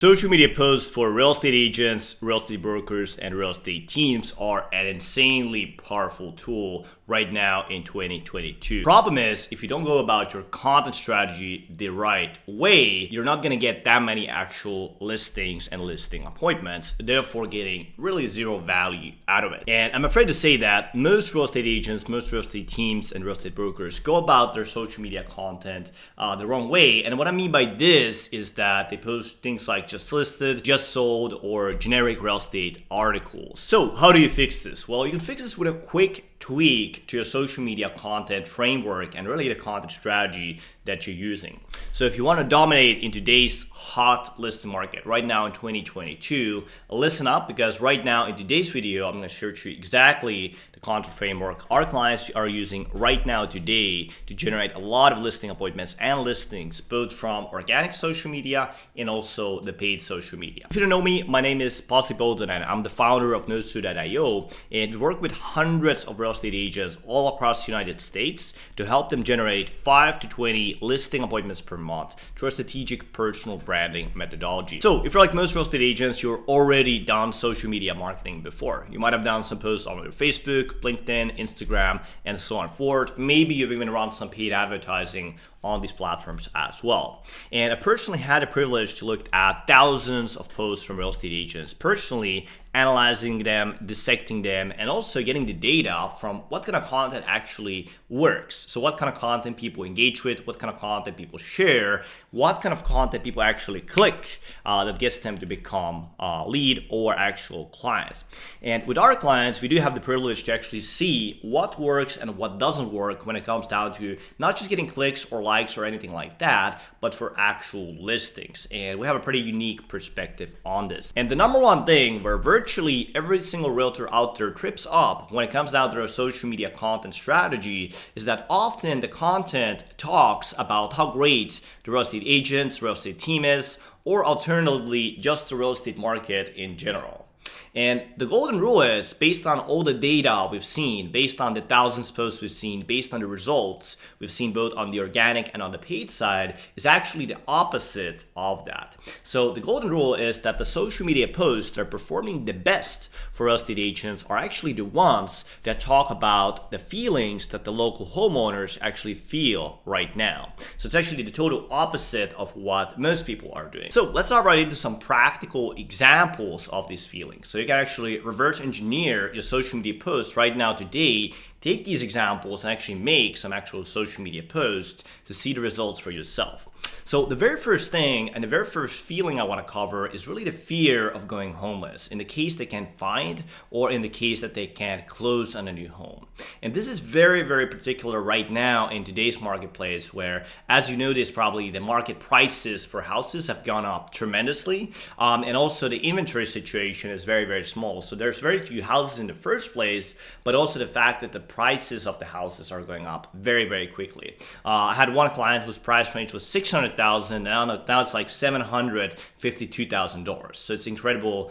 Social media posts for real estate agents, real estate brokers, and real estate teams are an insanely powerful tool right now in 2022. Problem is, if you don't go about your content strategy the right way, you're not going to get that many actual listings and listing appointments, therefore getting really zero value out of it. And I'm afraid to say that most real estate agents, most real estate teams, and real estate brokers go about their social media content the wrong way. And what I mean by this is that they post things like just listed, just sold, or generic real estate articles. So how do you fix this? Well, you can fix this with a quick tweak to your social media content framework and really the content strategy that you're using. So if you want to dominate in today's hot listing market right now in 2022, listen up, because right now in today's video, I'm going to share you exactly the content framework our clients are using right now today to generate a lot of listing appointments and listings, both from organic social media and also the paid social media. If you don't know me, my name is Unfulfilled and I'm the founder of novelty.io, and we work with hundreds of real estate agents all across the United States to help them generate 5 to 20 listing appointments per month through a strategic personal branding methodology. So if you're like most real estate agents, you're already done social media marketing before. You might have done some posts on your Facebook, LinkedIn, Instagram, and so on forward. Maybe you've even run some paid advertising on these platforms as well. And I personally had the privilege to look at thousands of posts from real estate agents, personally analyzing them, dissecting them, and also getting the data from what kind of content actually works. So what kind of content people engage with, what kind of content people share, what kind of content people actually click that gets them to become a lead or actual client. And with our clients, we do have the privilege to actually see what works and what doesn't work when it comes down to not just getting clicks or likes or anything like that, but for actual listings. And we have a pretty unique perspective on this. And the number one thing where virtually every single realtor out there trips up when it comes down to their social media content strategy is that often the content talks about how great the real estate agents, real estate team is, or alternatively, just the real estate market in general. And the golden rule is, based on all the data we've seen, based on the thousands of posts we've seen, based on the results we've seen both on the organic and on the paid side, is actually the opposite of that. So the golden rule is that the social media posts that are performing the best for real estate agents are actually the ones that talk about the feelings that the local homeowners actually feel right now. So it's actually the total opposite of what most people are doing. So let's dive right into some practical examples of these feelings. So you can actually reverse engineer your social media posts right now today, take these examples and actually make some actual social media posts to see the results for yourself. So the very first thing and the very first feeling I want to cover is really the fear of going homeless in the case they can't find or in the case that they can't close on a new home. And this is very, very particular right now in today's marketplace where, as you notice, probably the market prices for houses have gone up tremendously. And also the inventory situation is very, very small. So there's very few houses in the first place, but also the fact that the prices of the houses are going up very, very quickly. I had one client whose price range was $600,000, now it's like $752,000. So it's an incredible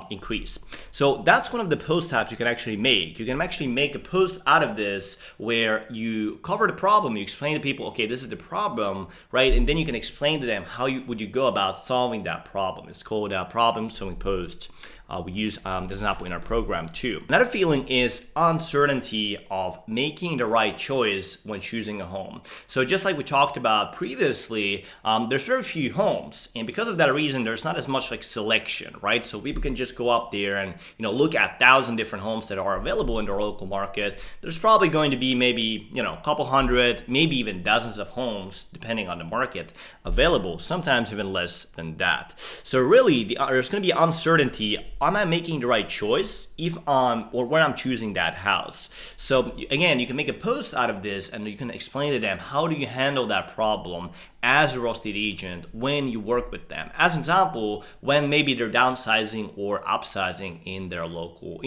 increase. So that's one of the post types you can actually make. You can actually make a post out of this where you cover the problem, you explain to people, okay, this is the problem, right? And then you can explain to them how would you go about solving that problem. It's called a problem-solving post. We use this example in our program too. Another feeling is uncertainty of making the right choice when choosing a home. So just like we talked about previously, there's very few homes, and because of that reason, there's not as much like selection, right? So people can just go up there and look at 1,000 different homes that are available in their local market. There's probably going to be maybe a couple hundred, maybe even dozens of homes depending on the market available. Sometimes even less than that. So really, there's going to be uncertainty. Am I making the right choice or when I'm choosing that house? So again, you can make a post out of this and you can explain to them how do you handle that problem as a real estate agent when you work with them. As an example, when maybe they're downsizing or upsizing in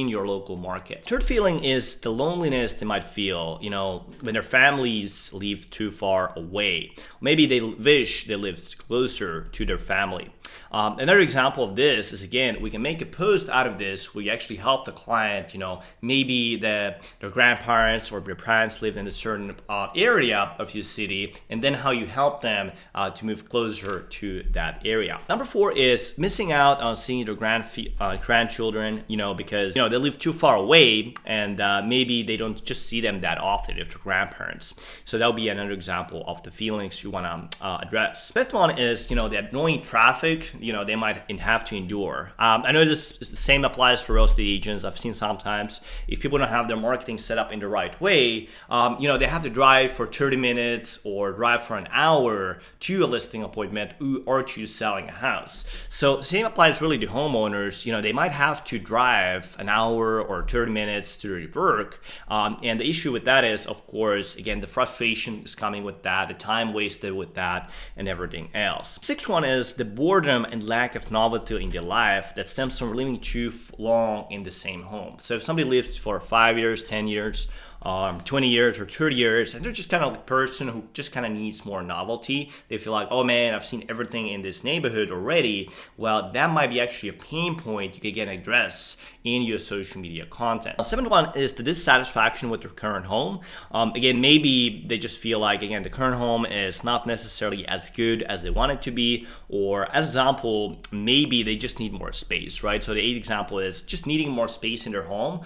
your local market. Third feeling is the loneliness they might feel, when their families live too far away. Maybe they wish they lived closer to their family. Another example of this is, again, we can make a post out of this where you actually help the client, maybe their grandparents or their parents live in a certain area of your city, and then how you help them to move closer to that area. Number 4 is missing out on seeing their grandchildren, because they live too far away, and maybe they don't just see them that often if they're grandparents. So that would be another example of the feelings you want to address. Fifth one is, the annoying traffic, they might have to endure. I know the same applies for real estate agents. I've seen sometimes if people don't have their marketing set up in the right way, they have to drive for 30 minutes or drive for an hour to a listing appointment or to selling a house. So same applies really to homeowners. They might have to drive an hour or 30 minutes to their work. And the issue with that is, of course, again, the frustration is coming with that, the time wasted with that, and everything else. Sixth one is the boredom and lack of novelty in their life that stems from living too long in the same home. So if somebody lives for 5 years, 10 years, 20 years or 30 years, and they're just kind of a person who just kind of needs more novelty. They feel like, oh man, I've seen everything in this neighborhood already. Well, that might be actually a pain point you can get address in your social media content. Seventh one is the dissatisfaction with their current home. Again, maybe they just feel like, again, the current home is not necessarily as good as they want it to be, or as example, maybe they just need more space, right? So the 8th example is just needing more space in their home.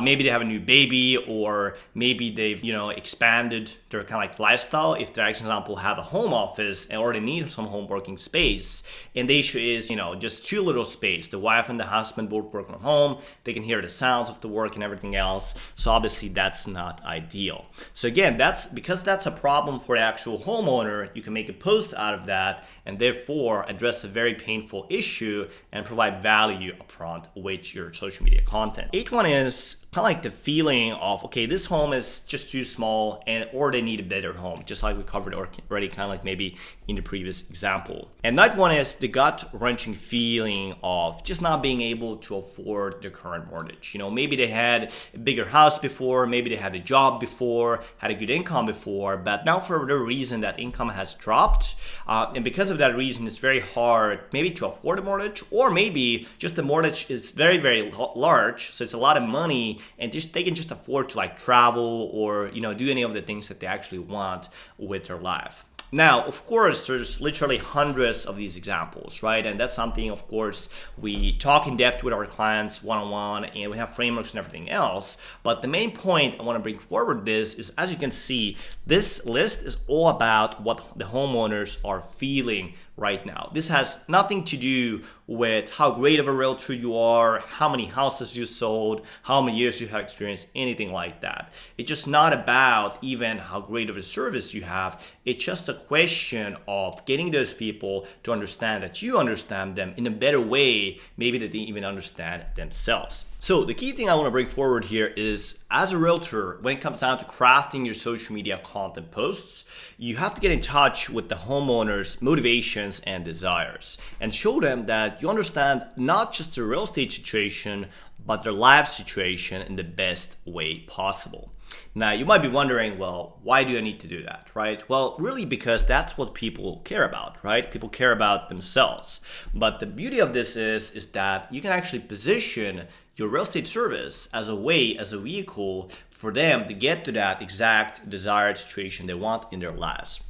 Maybe they have a new baby, or maybe they've expanded their kind of like lifestyle. If they, for example, have a home office or they need some home working space, and the issue is just too little space. The wife and the husband both work from home. They can hear the sounds of the work and everything else. So obviously that's not ideal. So again, because that's a problem for the actual homeowner. You can make a post out of that and therefore address a very painful issue and provide value upfront with your social media content. 8th one is kind of like the feeling of, okay, this home is just too small, or they need a better home, just like we covered already, kind of like maybe in the previous example. And 9th one is the gut-wrenching feeling of just not being able to afford their current mortgage. Maybe they had a bigger house before, maybe they had a job before, had a good income before, but now for whatever reason that income has dropped, and because of that reason, it's very hard maybe to afford a mortgage, or maybe just the mortgage is very, very large, so it's a lot of money, and they can just afford to travel or do any of the things that they actually want with their life. Now, of course, there's literally hundreds of these examples, right? And that's something, of course, we talk in depth with our clients one-on-one, and we have frameworks and everything else. But the main point I want to bring forward is, as you can see, this list is all about what the homeowners are feeling right now. This has nothing to do with how great of a realtor you are, how many houses you sold, how many years you have experienced, anything like that. It's just not about even how great of a service you have. It's just a question of getting those people to understand that you understand them in a better way, maybe that they even understand themselves. So the key thing I want to bring forward here is, as a realtor, when it comes down to crafting your social media content posts, you have to get in touch with the homeowner's motivations and desires and show them that you understand not just the real estate situation, but their life situation in the best way possible. Now, you might be wondering, well, why do I need to do that, right? Well, really because that's what people care about, right? People care about themselves. But the beauty of this is that you can actually position your real estate service as a way, as a vehicle for them to get to that exact desired situation they want in their lives.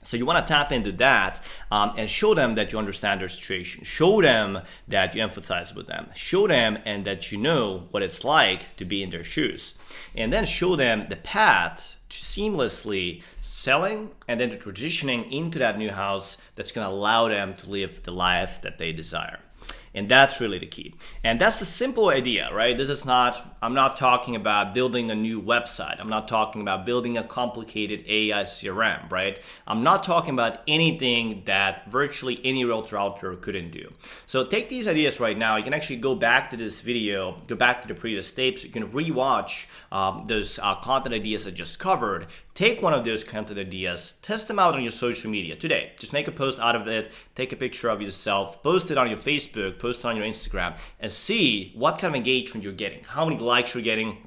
So you want to tap into that and show them that you understand their situation. Show them that you empathize with them. Show them and that you know what it's like to be in their shoes. And then show them the path to seamlessly selling and then to transitioning into that new house that's going to allow them to live the life that they desire. And that's really the key. And that's the simple idea, right? I'm not talking about building a new website. I'm not talking about building a complicated AI CRM, right? I'm not talking about anything that virtually any realtor out there couldn't do. So take these ideas right now. You can actually go back to this video, go back to the previous tapes. You can rewatch those content ideas I just covered. Take one of those content ideas, test them out on your social media today. Just make a post out of it, take a picture of yourself, post it on your Facebook, post it on your Instagram, and see what kind of engagement you're getting, how many likes you're getting,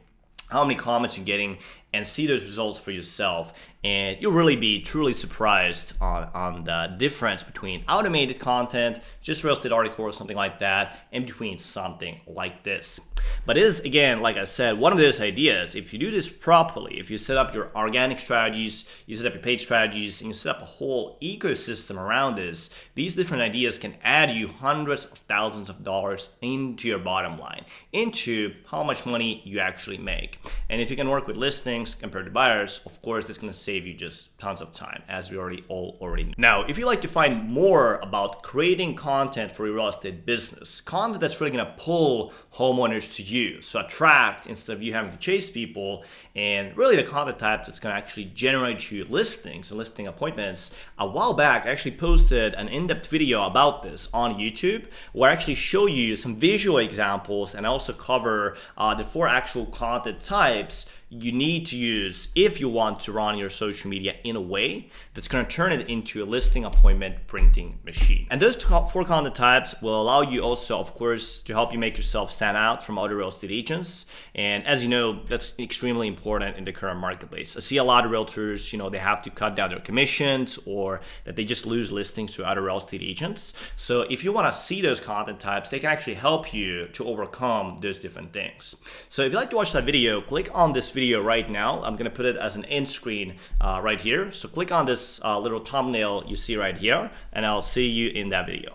how many comments you're getting, and see those results for yourself. And you'll really be truly surprised on the difference between automated content, just real estate article or something like that, and between something like this. But it is, again, like I said, one of those ideas. If you do this properly, if you set up your organic strategies, you set up your paid strategies, and you set up a whole ecosystem around this, these different ideas can add you hundreds of thousands of dollars into your bottom line, into how much money you actually make. And if you can work with listings compared to buyers, of course, this is going to save you just tons of time, as we already know. Now, if you'd like to find more about creating content for your real estate business, content that's really going to pull homeowners to you, so attract instead of you having to chase people, and really the content types that's going to actually generate you listings and listing appointments. A while back, I actually posted an in-depth video about this on YouTube, where I actually show you some visual examples and also cover the 4 actual content types you need to use if you want to run your social media in a way that's going to turn it into a listing appointment printing machine. And those 4 content types will allow you also, of course, to help you make yourself stand out from other real estate agents. And as you know, that's extremely important in the current marketplace. I see a lot of realtors, they have to cut down their commissions, or that they just lose listings to other real estate agents. So if you want to see those content types, they can actually help you to overcome those different things. So if you'd like to watch that video, click on this video right now. I'm going to put it as an end screen right here. So click on this little thumbnail you see right here, and I'll see you in that video.